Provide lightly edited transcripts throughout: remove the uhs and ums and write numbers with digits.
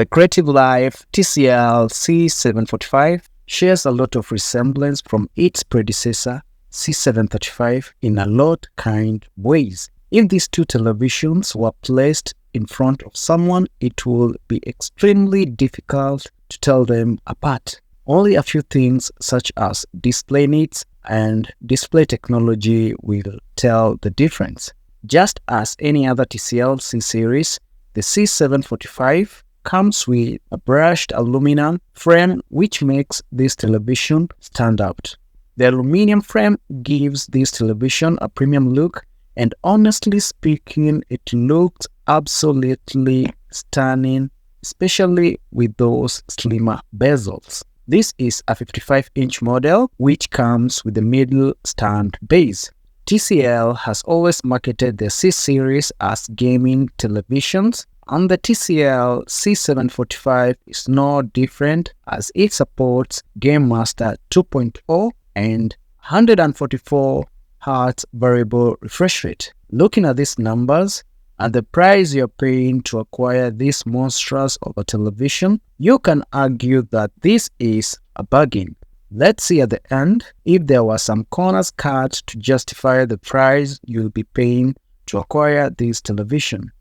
The creative life TCL C745 shares a lot of resemblance from its predecessor C735 in a lot kind ways. If these two televisions were placed in front of someone, it will be extremely difficult to tell them apart. Only a few things such as display needs and display technology will tell the difference. Just as any other TCL C series, the C745 comes with a brushed aluminum frame which makes this television stand out. The aluminum frame gives this television a premium look, and honestly speaking, it looks absolutely stunning, especially with those slimmer bezels. This is a 55-inch model which comes with a middle stand base. TCL has always marketed the C series as gaming televisions, and the TCL C745 is no different as it supports Game Master 2.0 and 144 Hz variable refresh rate. Looking at these numbers and the price you're paying to acquire this monstrous of a television, you can argue that this is a bargain. Let's see at the end if there were some corners cut to justify the price you'll be paying to acquire this television.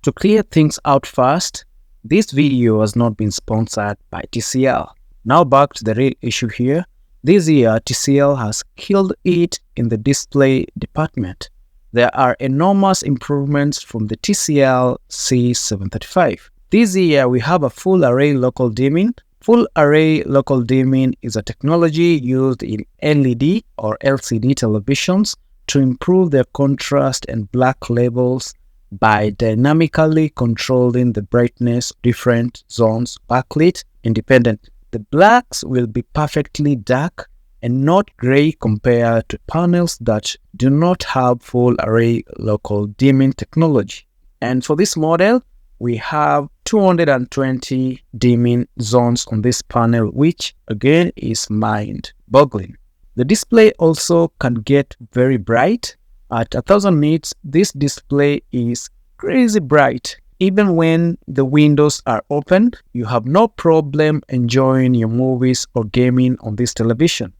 To clear things out first, this video has not been sponsored by TCL. Now back to the real issue here. This year, TCL has killed it in the display department. There are enormous improvements from the TCL C735. This year, we have a full array local dimming. Full array local dimming is a technology used in LED or LCD televisions to improve their contrast and black levels by dynamically controlling the brightness of different zones backlit independently. The blacks will be perfectly dark and not gray compared to panels that do not have full array local dimming technology. And for this model, we have 220 dimming zones on this panel, which again is mind-boggling. The display also can get very bright. At 1000 nits, this display is crazy bright. Even when the windows are open, you have no problem enjoying your movies or gaming on this television.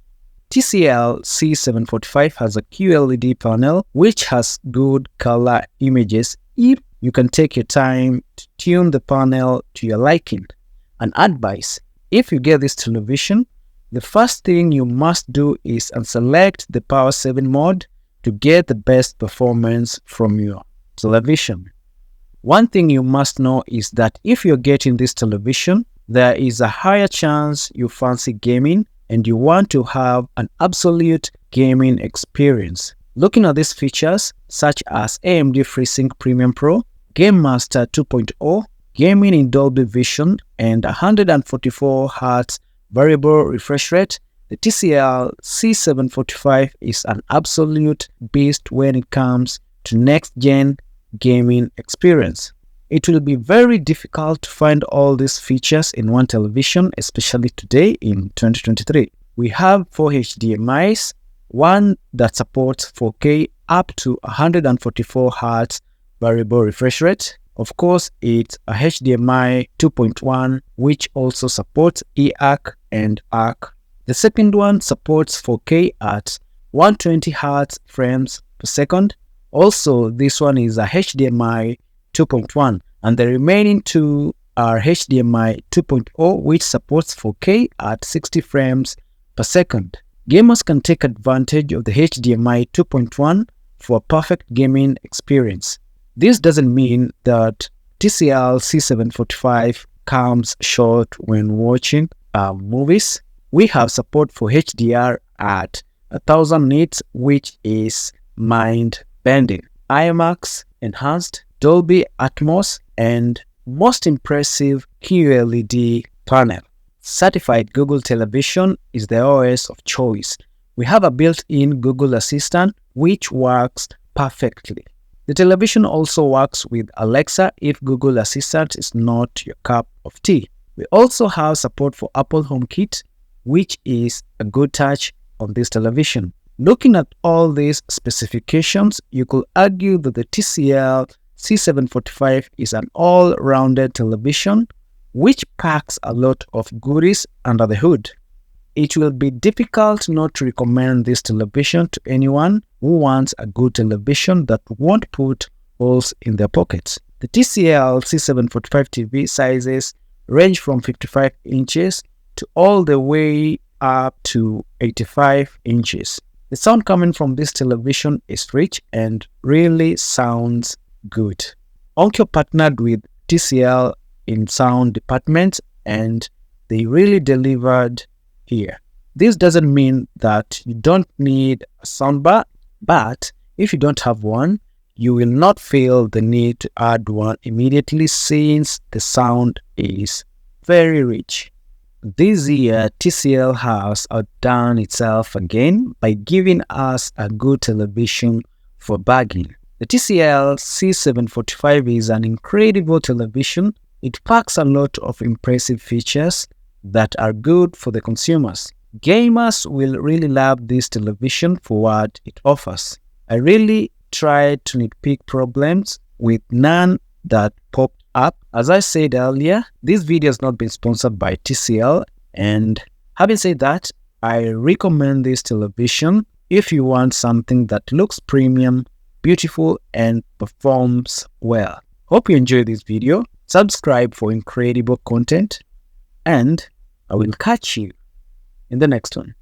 TCL C745 has a QLED panel which has good color images if you can take your time to tune the panel to your liking. An advice: if you get this television, the first thing you must do is unselect the power saving mode to get the best performance from your television. One thing you must know is that if you're getting this television, there is a higher chance you fancy gaming and you want to have an absolute gaming experience. Looking at these features such as AMD FreeSync Premium Pro, Game Master 2.0, gaming in Dolby Vision, and 144 Hz variable refresh rate, the TCL C745 is an absolute beast when it comes to next-gen gaming experience. It will be very difficult to find all these features in one television, especially today in 2023. We have 4 HDMIs, one that supports 4K up to 144 Hz variable refresh rate. Of course, it's a HDMI 2.1 which also supports eARC and ARC. The second one supports 4K at 120 Hz frames per second. Also, this one is a HDMI 2.1, and the remaining two are HDMI 2.0, which supports 4K at 60 frames per second. Gamers can take advantage of the HDMI 2.1 for a perfect gaming experience. This doesn't mean that TCL C745 comes short when watching movies. We have support for HDR at 1000 nits, which is mind-bending. IMAX enhanced, Dolby Atmos, and most impressive QLED panel. Certified Google Television is the OS of choice. We have a built-in Google Assistant which works perfectly. The television also works with Alexa if Google Assistant is not your cup of tea. We also have support for Apple HomeKit, which is a good touch on this television. Looking at all these specifications, you could argue that the TCL C745 is an all-rounded television which packs a lot of goodies under the hood. It will be difficult not to recommend this television to anyone who wants a good television that won't put holes in their pockets. The TCL C745 TV sizes range from 55 inches to all the way up to 85 inches. The sound coming from this television is rich and really sounds good. Onkyo partnered with TCL in sound department and they really delivered here. This doesn't mean that you don't need a soundbar, but if you don't have one, you will not feel the need to add one immediately since the sound is very rich. This year, TCL has outdone itself again by giving us a good television for bargain. The TCL C745 is an incredible television. It packs a lot of impressive features that are good for the consumers. Gamers will really love this television for what it offers. I really tried to nitpick problems with none that popped up. As I said earlier, this video has not been sponsored by TCL, and having said that, I recommend this television if you want something that looks premium, beautiful, and performs well. Hope you enjoyed this video. Subscribe for incredible content, and I will catch you in the next one.